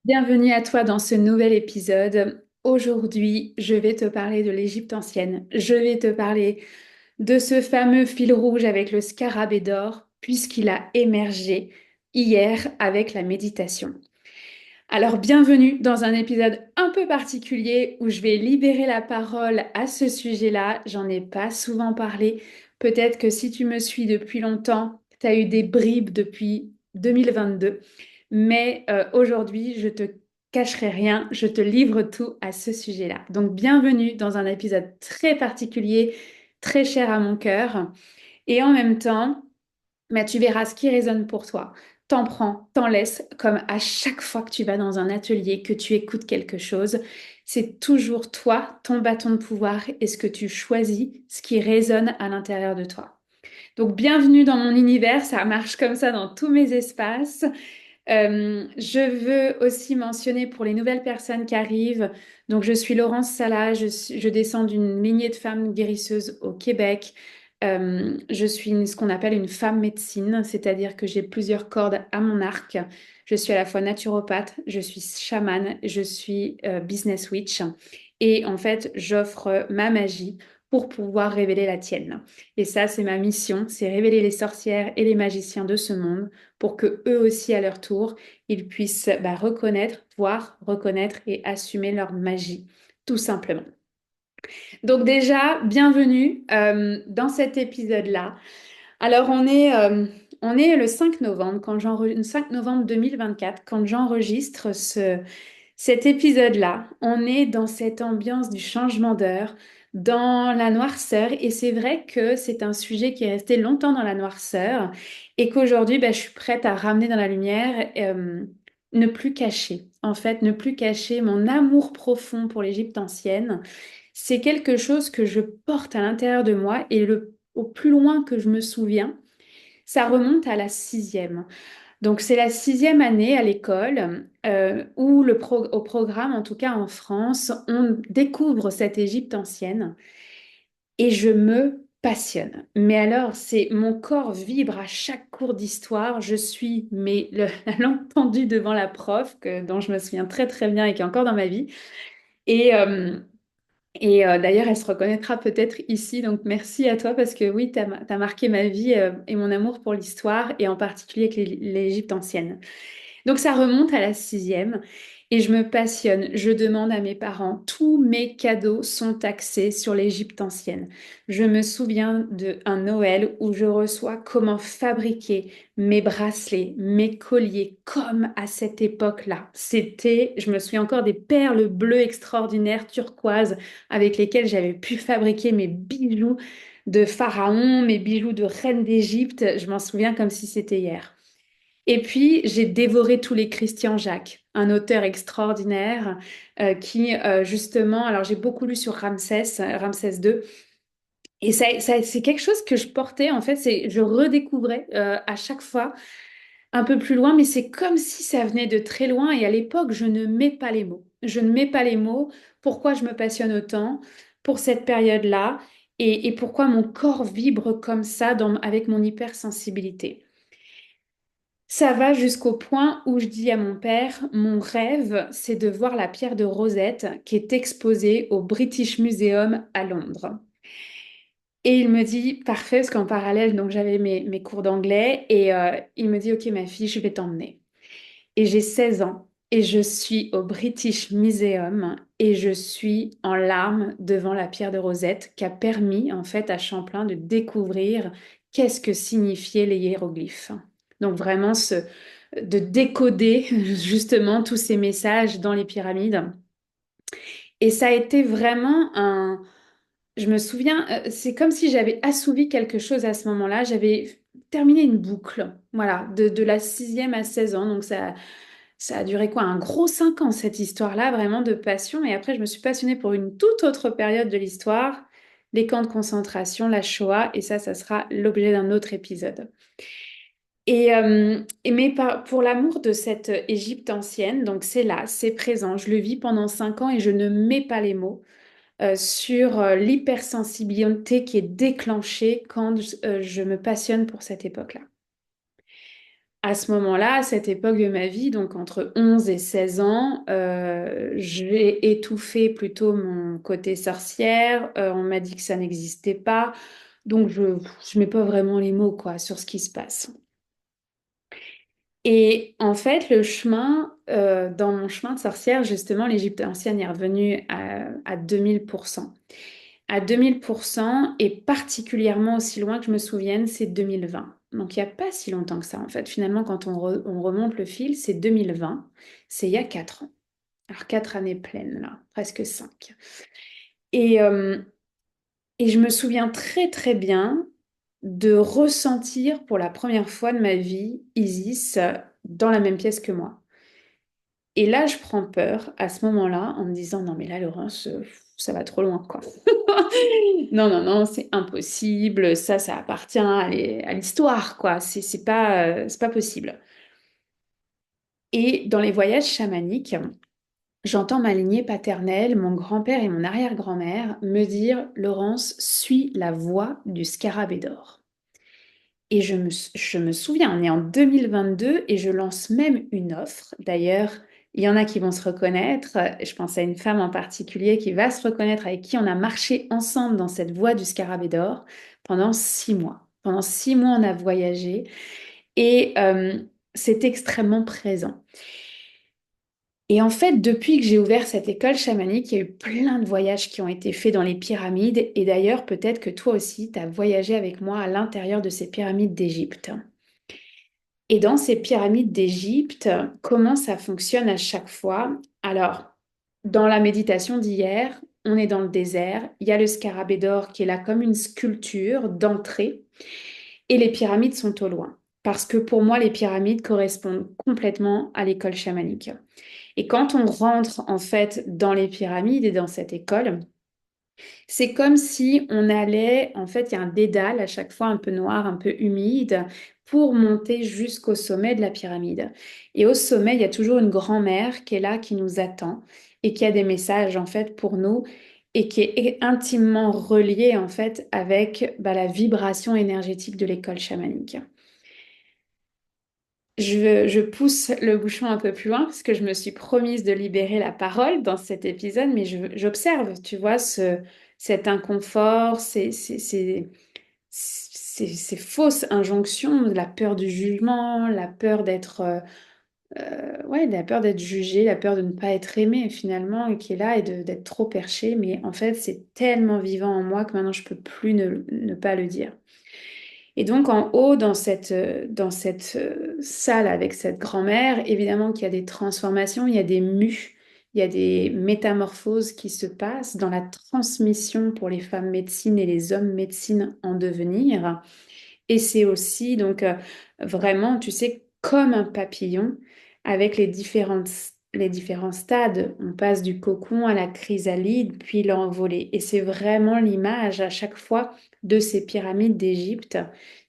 Bienvenue à toi dans ce nouvel épisode. Aujourd'hui, je vais te parler de l'Égypte ancienne. Je vais te parler de ce fameux fil rouge avec le scarabée d'or, puisqu'il a émergé hier avec la méditation. Alors, bienvenue dans un épisode un peu particulier où je vais libérer la parole à ce sujet-là. J'en ai pas souvent parlé. Peut-être que si tu me suis depuis longtemps, tu as eu des bribes depuis 2022. Mais aujourd'hui, je te cacherai rien, je te livre tout à ce sujet-là. Donc, bienvenue dans un épisode très particulier, très cher à mon cœur. Et en même temps, mais tu verras ce qui résonne pour toi. T'en prends, t'en laisses, comme à chaque fois que tu vas dans un atelier, que tu écoutes quelque chose, c'est toujours toi, ton bâton de pouvoir et ce que tu choisis, ce qui résonne à l'intérieur de toi. Donc, bienvenue dans mon univers, ça marche comme ça dans tous mes espaces. Je veux aussi mentionner pour les nouvelles personnes qui arrivent, donc je suis Laurence Sala, je descends d'une lignée de femmes guérisseuses au Québec. Je suis ce qu'on appelle une femme médecine, c'est-à-dire que j'ai plusieurs cordes à mon arc. Je suis à la fois naturopathe, je suis chamane, je suis business witch et en fait j'offre ma magie pour pouvoir révéler la tienne. Et ça, c'est ma mission, c'est révéler les sorcières et les magiciens de ce monde pour que eux aussi, à leur tour, ils puissent reconnaître, voir, reconnaître et assumer leur magie, tout simplement. Donc déjà, bienvenue dans cet épisode-là. Alors on est le 5 novembre, le 5 novembre 2024, quand j'enregistre cet épisode-là. On est dans cette ambiance du changement d'heure, dans la noirceur, et c'est vrai que c'est un sujet qui est resté longtemps dans la noirceur, et qu'aujourd'hui, je suis prête à ramener dans la lumière, ne plus cacher, en fait, ne plus cacher mon amour profond pour l'Égypte ancienne. C'est quelque chose que je porte à l'intérieur de moi, et au plus loin que je me souviens, ça remonte à la sixième. Donc, c'est la sixième année à l'école où au programme, en tout cas en France, on découvre cette Égypte ancienne et je me passionne. Mais alors, c'est mon corps vibre à chaque cours d'histoire. Je suis la langue tendue devant la prof, dont je me souviens très très bien et qui est encore dans ma vie. Et, euh, d'ailleurs, elle se reconnaîtra peut-être ici. Donc, merci à toi parce que oui, tu as marqué ma vie et mon amour pour l'histoire et en particulier avec l'Égypte ancienne. Donc ça remonte à la sixième et je me passionne. Je demande à mes parents, tous mes cadeaux sont axés sur l'Égypte ancienne. Je me souviens d'un Noël où je reçois comment fabriquer mes bracelets, mes colliers, comme à cette époque-là. Je me souviens encore des perles bleues extraordinaires turquoises avec lesquelles j'avais pu fabriquer mes bijoux de pharaon, mes bijoux de reine d'Égypte. Je m'en souviens comme si c'était hier. Et puis, j'ai dévoré tous les Christian Jacques, un auteur extraordinaire justement, alors j'ai beaucoup lu sur Ramsès II, et c'est quelque chose que je portais, en fait, je redécouvrais à chaque fois un peu plus loin, mais c'est comme si ça venait de très loin, et à l'époque, je ne mets pas les mots. Je ne mets pas les mots, pourquoi je me passionne autant pour cette période-là, et pourquoi mon corps vibre comme ça avec mon hypersensibilité. Ça va jusqu'au point où je dis à mon père, mon rêve, c'est de voir la pierre de Rosette qui est exposée au British Museum à Londres. Et il me dit, parfait, parce qu'en parallèle, donc j'avais mes cours d'anglais, et il me dit, ok ma fille, je vais t'emmener. Et j'ai 16 ans, et je suis au British Museum, et je suis en larmes devant la pierre de Rosette, qui a permis en fait à Champlain de découvrir qu'est-ce que signifiaient les hiéroglyphes. Donc vraiment de décoder justement tous ces messages dans les pyramides. Et ça a été vraiment un... Je me souviens, c'est comme si j'avais assouvi quelque chose à ce moment-là. J'avais terminé une boucle, voilà, de la sixième à 16 ans. Donc ça a duré quoi? Un gros 5 ans, cette histoire-là, vraiment de passion. Et après, je me suis passionnée pour une toute autre période de l'histoire, les camps de concentration, la Shoah. Et ça sera l'objet d'un autre épisode. Pour l'amour de cette Égypte ancienne, donc c'est là, c'est présent, je le vis pendant 5 ans et je ne mets pas les mots sur l'hypersensibilité qui est déclenchée quand je me passionne pour cette époque-là. À ce moment-là, à cette époque de ma vie, donc entre 11 et 16 ans, j'ai étouffé plutôt mon côté sorcière. On m'a dit que ça n'existait pas. Donc, je mets pas vraiment les mots, quoi, sur ce qui se passe. Et en fait, dans mon chemin de sorcière, justement, l'Égypte ancienne est revenue à 2000%. À 2000%, et particulièrement aussi loin que je me souvienne, c'est 2020. Donc, il n'y a pas si longtemps que ça, en fait. Finalement, quand on remonte le fil, c'est 2020. C'est il y a 4 ans. Alors, 4 années pleines, là, presque 5. Et, euh, et je me souviens très, très bien de ressentir pour la première fois de ma vie Isis dans la même pièce que moi. Et là, je prends peur à ce moment-là en me disant, non, mais là, Laurence, ça va trop loin, quoi. Non, non, non, c'est impossible. Ça appartient à l'histoire, quoi. C'est pas possible. Et dans les voyages chamaniques, j'entends ma lignée paternelle, mon grand-père et mon arrière-grand-mère me dire, Laurence, suis la voie du scarabée d'or. Et je me souviens, on est en 2022 et je lance même une offre. D'ailleurs, il y en a qui vont se reconnaître. Je pense à une femme en particulier qui va se reconnaître, avec qui on a marché ensemble dans cette voie du Scarabée d'Or pendant 6 mois. Pendant 6 mois, on a voyagé et c'est extrêmement présent. Et en fait, depuis que j'ai ouvert cette école chamanique, il y a eu plein de voyages qui ont été faits dans les pyramides. Et d'ailleurs, peut-être que toi aussi, tu as voyagé avec moi à l'intérieur de ces pyramides d'Égypte. Et dans ces pyramides d'Égypte, comment ça fonctionne à chaque fois? Alors, dans la méditation d'hier, on est dans le désert, il y a le scarabée d'or qui est là comme une sculpture d'entrée, et les pyramides sont au loin. Parce que pour moi, les pyramides correspondent complètement à l'école chamanique. Et quand on rentre en fait dans les pyramides et dans cette école, c'est comme si on allait, en fait, il y a un dédale à chaque fois un peu noir, un peu humide, pour monter jusqu'au sommet de la pyramide. Et au sommet, il y a toujours une grand-mère qui est là, qui nous attend et qui a des messages, en fait, pour nous et qui est intimement reliée, en fait, avec la vibration énergétique de l'école chamanique. Je pousse le bouchon un peu plus loin parce que je me suis promise de libérer la parole dans cet épisode, mais j'observe, tu vois, cet inconfort, ces fausses injonctions, la peur du jugement, la peur d'être ouais, la peur d'être jugé, la peur de ne pas être aimé finalement, et qui est là et d'être trop perché. Mais en fait, c'est tellement vivant en moi que maintenant, je peux plus ne pas le dire. Et donc en haut, dans cette salle avec cette grand-mère, évidemment qu'il y a des transformations, il y a des mues, il y a des métamorphoses qui se passent dans la transmission pour les femmes médecines et les hommes médecines en devenir. Et c'est aussi donc vraiment, tu sais, comme un papillon avec les différents stades. On passe du cocon à la chrysalide, puis l'envolée. Et c'est vraiment l'image à chaque fois de ces pyramides d'Égypte,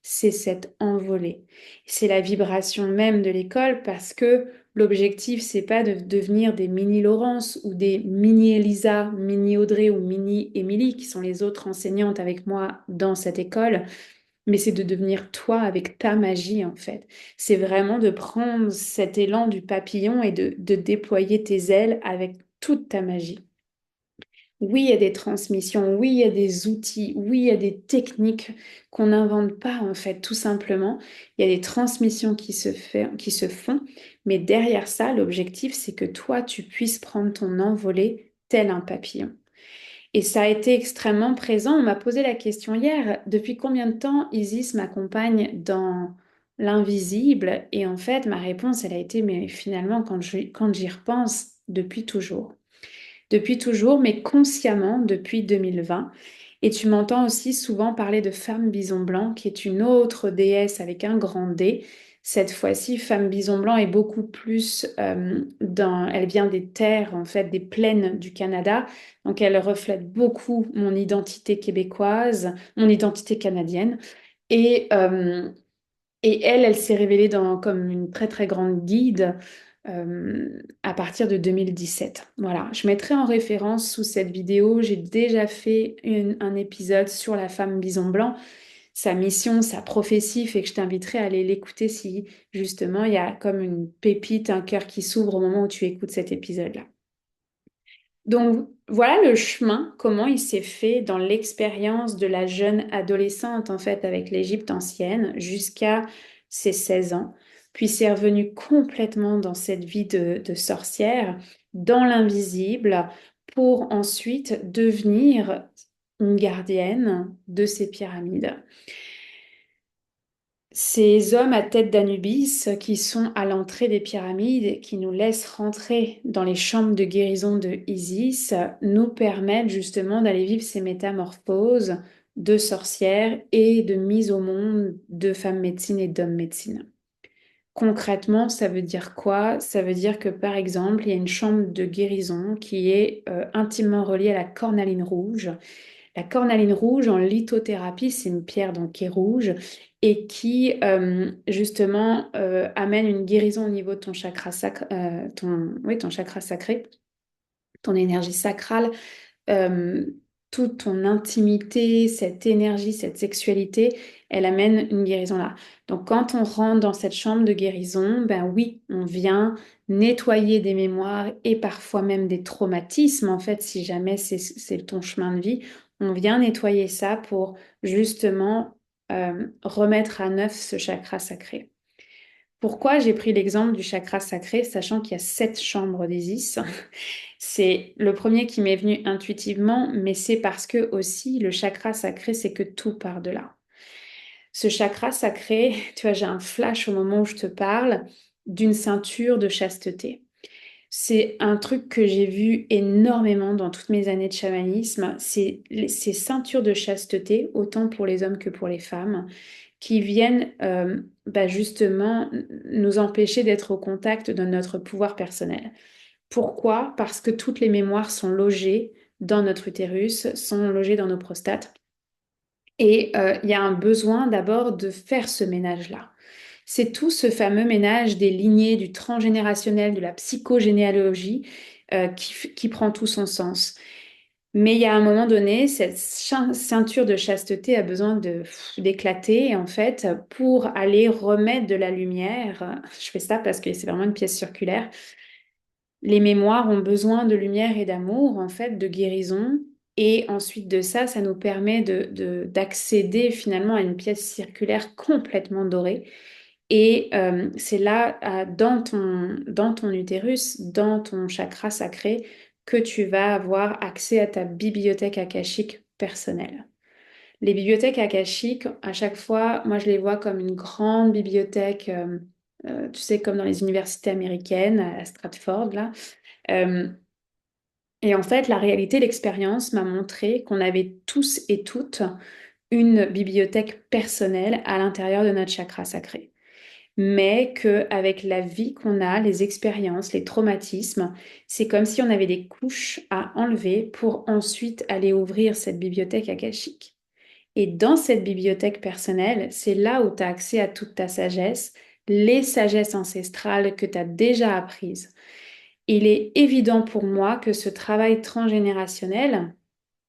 c'est cette envolée. C'est la vibration même de l'école parce que l'objectif, c'est pas de devenir des mini Laurence ou des mini Elisa, mini Audrey ou mini Émilie, qui sont les autres enseignantes avec moi dans cette école, mais c'est de devenir toi avec ta magie en fait. C'est vraiment de prendre cet élan du papillon et de déployer tes ailes avec toute ta magie. Oui, il y a des transmissions, oui, il y a des outils, oui, il y a des techniques qu'on n'invente pas en fait, tout simplement. Il y a des transmissions qui se font, mais derrière ça, l'objectif, c'est que toi, tu puisses prendre ton envolée tel un papillon. Et ça a été extrêmement présent. On m'a posé la question hier, depuis combien de temps Isis m'accompagne dans l'invisible? Et en fait, ma réponse, elle a été, mais finalement, quand j'y repense, depuis toujours. Depuis toujours, mais consciemment depuis 2020. Et tu m'entends aussi souvent parler de Femme Bison Blanc, qui est une autre déesse avec un grand D. Cette fois-ci, Femme Bison Blanc est beaucoup plus elle vient des terres, en fait, des plaines du Canada. Donc, elle reflète beaucoup mon identité québécoise, mon identité canadienne. Et, euh, et elle s'est révélée comme une très très grande guide à partir de 2017. Voilà, je mettrai en référence sous cette vidéo, j'ai déjà fait un épisode sur la femme bison blanc. sa mission, sa prophétie, fait que je t'inviterai à aller l'écouter si justement il y a comme une pépite, un cœur qui s'ouvre au moment où tu écoutes cet épisode-là. Donc voilà le chemin, comment il s'est fait dans l'expérience de la jeune adolescente en fait avec l'Égypte ancienne jusqu'à ses 16 ans. Puis c'est revenu complètement dans cette vie de sorcière, dans l'invisible, pour ensuite devenir une gardienne de ces pyramides. Ces hommes à tête d'Anubis qui sont à l'entrée des pyramides et qui nous laissent rentrer dans les chambres de guérison de Isis nous permettent justement d'aller vivre ces métamorphoses de sorcières et de mise au monde de femmes médecine et d'hommes médecine. Concrètement, ça veut dire quoi? Ça veut dire que par exemple, il y a une chambre de guérison qui est intimement reliée à la cornaline rouge. La cornaline rouge en lithothérapie, c'est une pierre donc, qui est rouge et qui justement amène une guérison au niveau de ton chakra, ton chakra sacré, ton énergie sacrale, euh, toute ton intimité, cette énergie, cette sexualité, elle amène une guérison là. Donc quand on rentre dans cette chambre de guérison, ben oui, on vient nettoyer des mémoires et parfois même des traumatismes, en fait, si jamais c'est ton chemin de vie, on vient nettoyer ça pour justement remettre à neuf ce chakra sacré. Pourquoi j'ai pris l'exemple du chakra sacré, sachant qu'il y a 7 chambres d'Isis? C'est le premier qui m'est venu intuitivement, mais c'est parce que aussi le chakra sacré, c'est que tout part de là. Ce chakra sacré, tu vois, j'ai un flash au moment où je te parle d'une ceinture de chasteté. C'est un truc que j'ai vu énormément dans toutes mes années de chamanisme, c'est ces ceintures de chasteté, autant pour les hommes que pour les femmes, qui viennent justement nous empêcher d'être au contact de notre pouvoir personnel. Pourquoi? Parce que toutes les mémoires sont logées dans notre utérus, sont logées dans nos prostates. Et il y a un besoin d'abord de faire ce ménage-là. C'est tout ce fameux ménage des lignées, du transgénérationnel, de la psychogénéalogie qui prend tout son sens. Mais il y a un moment donné, cette ceinture de chasteté a besoin d'éclater, en fait, pour aller remettre de la lumière. Je fais ça parce que c'est vraiment une pièce circulaire. Les mémoires ont besoin de lumière et d'amour, en fait, de guérison. Et ensuite de ça, ça nous permet d'accéder finalement à une pièce circulaire complètement dorée. Et c'est là, dans ton utérus, dans ton chakra sacré, que tu vas avoir accès à ta bibliothèque akashique personnelle. Les bibliothèques akashiques, à chaque fois, moi je les vois comme une grande bibliothèque, tu sais, comme dans les universités américaines, à Stratford, là. Euh, et en fait, la réalité, l'expérience m'a montré qu'on avait tous et toutes une bibliothèque personnelle à l'intérieur de notre chakra sacré. Mais qu'avec la vie qu'on a, les expériences, les traumatismes, c'est comme si on avait des couches à enlever pour ensuite aller ouvrir cette bibliothèque akashique. Et dans cette bibliothèque personnelle, c'est là où tu as accès à toute ta sagesse, les sagesses ancestrales que tu as déjà apprises. Il est évident pour moi que ce travail transgénérationnel,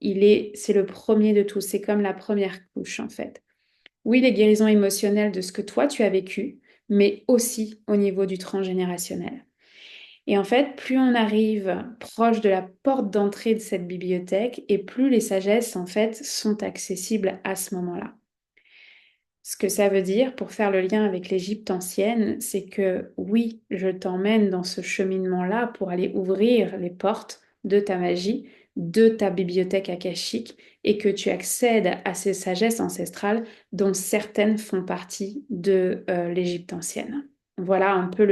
c'est le premier de tous, c'est comme la première couche en fait. Oui, les guérisons émotionnelles de ce que toi tu as vécu, mais aussi au niveau du transgénérationnel. Et en fait, plus on arrive proche de la porte d'entrée de cette bibliothèque, et plus les sagesses en fait sont accessibles à ce moment-là. Ce que ça veut dire, pour faire le lien avec l'Égypte ancienne, c'est que oui, je t'emmène dans ce cheminement-là pour aller ouvrir les portes de ta magie, de ta bibliothèque akashique, et que tu accèdes à ces sagesses ancestrales dont certaines font partie de l'Égypte ancienne. Voilà un peu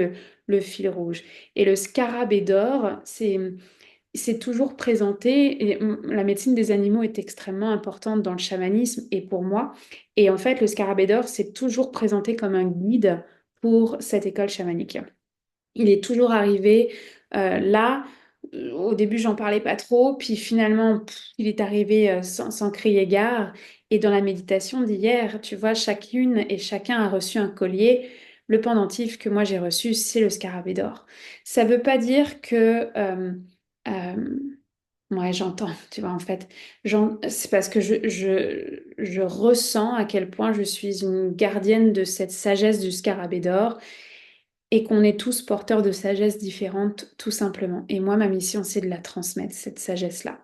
le fil rouge. Et le scarabée d'or, c'est toujours présenté, et la médecine des animaux est extrêmement importante dans le chamanisme et pour moi. Et en fait, le scarabée d'or, c'est toujours présenté comme un guide pour cette école chamanique. Il est toujours arrivé là. Au début, j'en parlais pas trop, puis finalement, il est arrivé sans crier gare. Et dans la méditation d'hier, tu vois, chacune et chacun a reçu un collier. Le pendentif que moi j'ai reçu, c'est le scarabée d'or. Ça veut pas dire que euh, Ouais, j'entends, tu vois, en fait. C'est parce que je ressens à quel point je suis une gardienne de cette sagesse du scarabée d'or et qu'on est tous porteurs de sagesse différente, tout simplement. Et moi, ma mission, c'est de la transmettre, cette sagesse-là.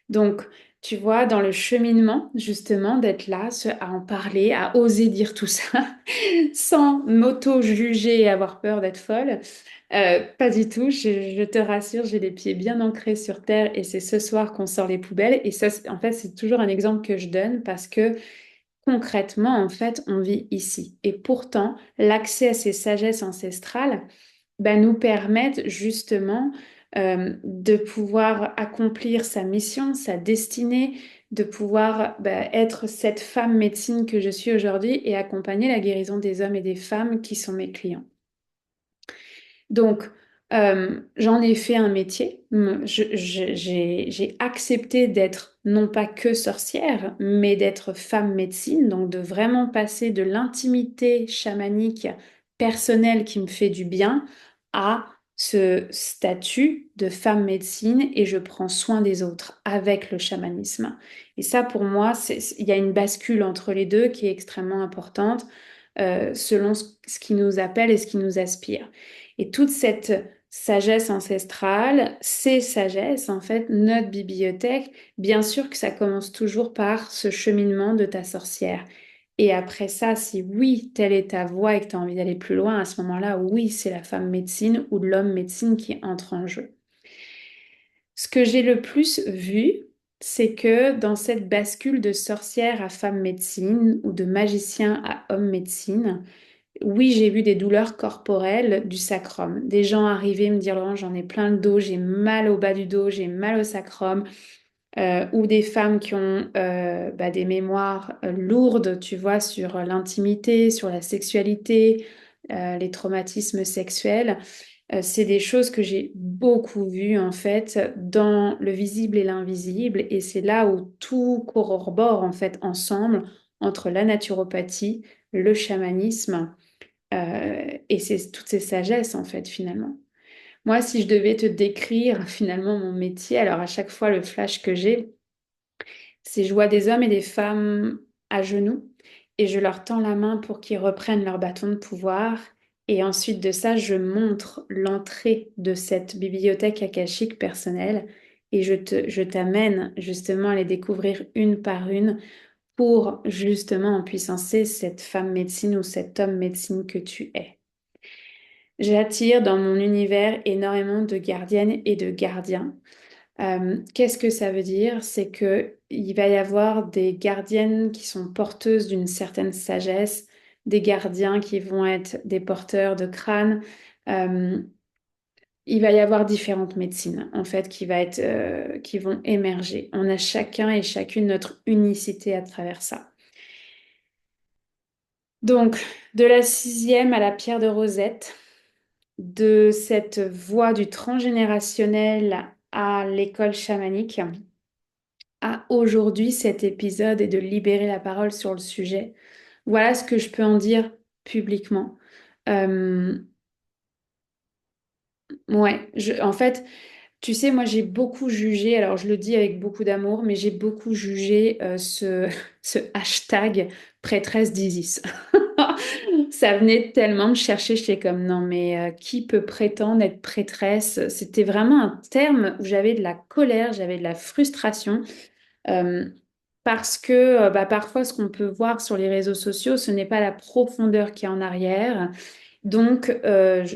Donc, tu vois, dans le cheminement, justement, d'être là, à en parler, à oser dire tout ça, sans m'auto-juger et avoir peur d'être folle, pas du tout. Je te rassure, j'ai les pieds bien ancrés sur terre et c'est ce soir qu'on sort les poubelles. Et ça, en fait, c'est toujours un exemple que je donne parce que concrètement, en fait, on vit ici. Et pourtant, l'accès à ces sagesses ancestrales, bah, nous permettent justement de pouvoir accomplir sa mission, sa destinée, de pouvoir être cette femme médecine que je suis aujourd'hui et accompagner la guérison des hommes et des femmes qui sont mes clients. Donc, j'en ai fait un métier. J'ai accepté d'être non pas que sorcière, mais d'être femme médecine, donc de vraiment passer de l'intimité chamanique personnelle qui me fait du bien à ce statut de femme médecine et je prends soin des autres avec le chamanisme. Et ça, pour moi, il y a une bascule entre les deux qui est extrêmement importante selon ce qui nous appelle et ce qui nous aspire. Et toute cette sagesse ancestrale, ces sagesses, en fait, notre bibliothèque, bien sûr que ça commence toujours par ce cheminement de ta sorcière. Et après ça, si oui, telle est ta voie et que tu as envie d'aller plus loin, à ce moment-là, oui, c'est la femme médecine ou l'homme médecine qui entre en jeu. Ce que j'ai le plus vu, c'est que dans cette bascule de sorcière à femme médecine ou de magicien à homme médecine, oui, j'ai vu des douleurs corporelles du sacrum. Des gens arriver me dire, Laurent, j'en ai plein le dos, j'ai mal au bas du dos, j'ai mal au sacrum. Ou des femmes qui ont des mémoires lourdes, tu vois, sur l'intimité, sur la sexualité, les traumatismes sexuels. C'est des choses que j'ai beaucoup vues en fait dans le visible et l'invisible. Et c'est là où tout corrobore en fait ensemble entre la naturopathie, le chamanisme et c'est toutes ces sagesses, en fait, finalement. Moi, si je devais te décrire finalement mon métier, alors à chaque fois, le flash que j'ai, c'est je vois des hommes et des femmes à genoux et je leur tends la main pour qu'ils reprennent leur bâton de pouvoir. Et ensuite de ça, je montre l'entrée de cette bibliothèque akashique personnelle et je t'amène justement à les découvrir une par une pour justement empuissancer cette femme médecine ou cet homme médecine que tu es. J'attire dans mon univers énormément de gardiennes et de gardiens. Qu'est-ce que ça veut dire? C'est que il va y avoir des gardiennes qui sont porteuses d'une certaine sagesse, des gardiens qui vont être des porteurs de crâne. Euh, il va y avoir différentes médecines en fait qui vont émerger. On a chacun et chacune notre unicité à travers ça. Donc, de la sixième à la pierre de Rosette, de cette voie du transgénérationnel à l'école chamanique à aujourd'hui cet épisode et de libérer la parole sur le sujet. Voilà ce que je peux en dire publiquement. Euh, ouais, en fait, tu sais, moi j'ai beaucoup jugé, alors je le dis avec beaucoup d'amour, mais j'ai beaucoup jugé ce hashtag prêtresse d'Isis. Ça venait tellement me chercher, j'étais comme non, mais qui peut prétendre être prêtresse? C'était vraiment un terme où j'avais de la colère, j'avais de la frustration. Euh, Parce que parfois, ce qu'on peut voir sur les réseaux sociaux, ce n'est pas la profondeur qui est en arrière. Donc,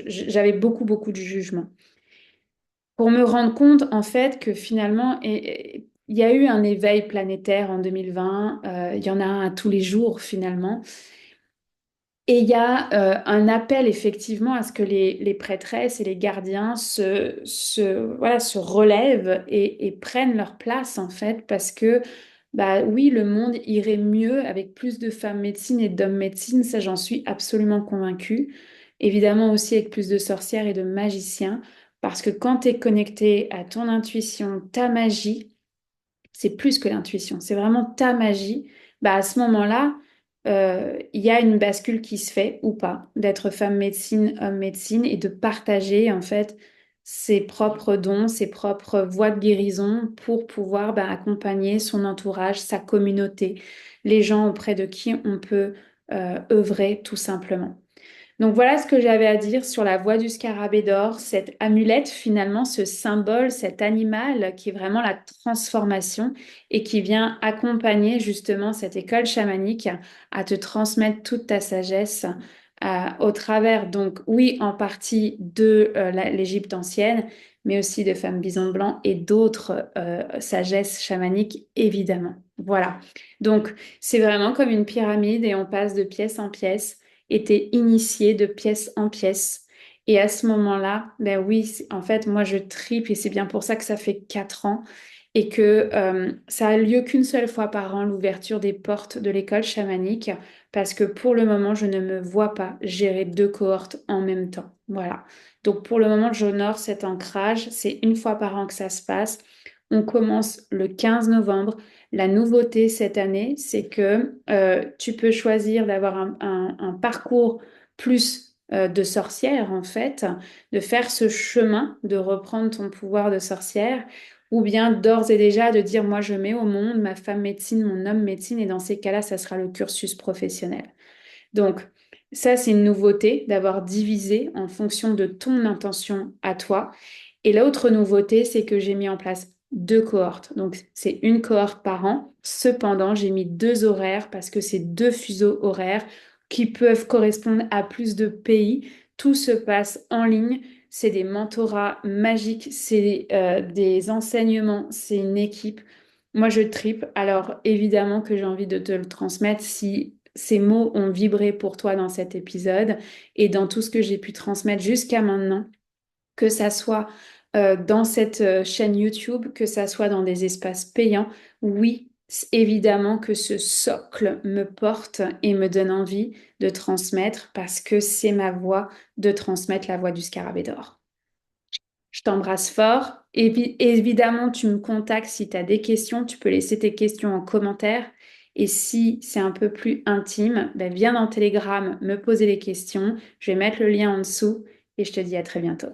j'avais beaucoup, beaucoup de jugement. Pour me rendre compte, en fait, que finalement, il y a eu un éveil planétaire en 2020. Il y en a un à tous les jours, finalement. Et il y a un appel effectivement à ce que les prêtresses et les gardiens voilà, se relèvent et prennent leur place en fait, parce que bah, oui, le monde irait mieux avec plus de femmes médecine et d'hommes médecine, ça j'en suis absolument convaincue. Évidemment aussi avec plus de sorcières et de magiciens, parce que quand tu es connecté à ton intuition, ta magie, c'est plus que l'intuition, c'est vraiment ta magie, bah à ce moment-là, il y a une bascule qui se fait ou pas, d'être femme médecine, homme médecine et de partager en fait. ses propres dons, ses propres voies de guérison pour pouvoir accompagner son entourage, sa communauté, les gens auprès de qui on peut œuvrer tout simplement. Donc voilà ce que j'avais à dire sur la voix du scarabée d'or, cette amulette finalement, ce symbole, cet animal qui est vraiment la transformation et qui vient accompagner justement cette école chamanique à te transmettre toute ta sagesse au travers, donc oui, en partie de l'Égypte ancienne, mais aussi de femmes bison blanc et d'autres sagesses chamaniques, évidemment. Voilà. Donc c'est vraiment comme une pyramide et on passe de pièce en pièce était initiée de pièce en pièce. Et à ce moment-là, ben oui, en fait, moi, je tripe et c'est bien pour ça que ça fait 4 ans et que ça a lieu qu'une seule fois par an, l'ouverture des portes de l'école chamanique, parce que pour le moment, je ne me vois pas gérer 2 cohortes en même temps. Voilà. Donc pour le moment, j'honore cet ancrage. C'est une fois par an que ça se passe. On commence le 15 novembre. La nouveauté cette année, c'est que tu peux choisir d'avoir un parcours plus de sorcière, en fait, de faire ce chemin, de reprendre ton pouvoir de sorcière, ou bien d'ores et déjà de dire, moi, je mets au monde ma femme médecine, mon homme médecine, et dans ces cas-là, ça sera le cursus professionnel. Donc, ça, c'est une nouveauté d'avoir divisé en fonction de ton intention à toi. Et l'autre nouveauté, c'est que j'ai mis en place 2 cohortes. Donc, c'est une cohorte par an. Cependant, j'ai mis 2 horaires parce que c'est 2 fuseaux horaires qui peuvent correspondre à plus de pays. Tout se passe en ligne. C'est des mentorats magiques, c'est des enseignements, c'est une équipe. Moi, je tripe. Alors, évidemment que j'ai envie de te le transmettre si ces mots ont vibré pour toi dans cet épisode et dans tout ce que j'ai pu transmettre jusqu'à maintenant, que ça soit dans cette chaîne YouTube, que ça soit dans des espaces payants. Oui, évidemment que ce socle me porte et me donne envie de transmettre parce que c'est ma voix de transmettre la voix du scarabée d'or. Je t'embrasse fort. Évidemment, tu me contactes si tu as des questions. Tu peux laisser tes questions en commentaire. Et si c'est un peu plus intime, ben viens dans Telegram me poser les questions. Je vais mettre le lien en dessous et je te dis à très bientôt.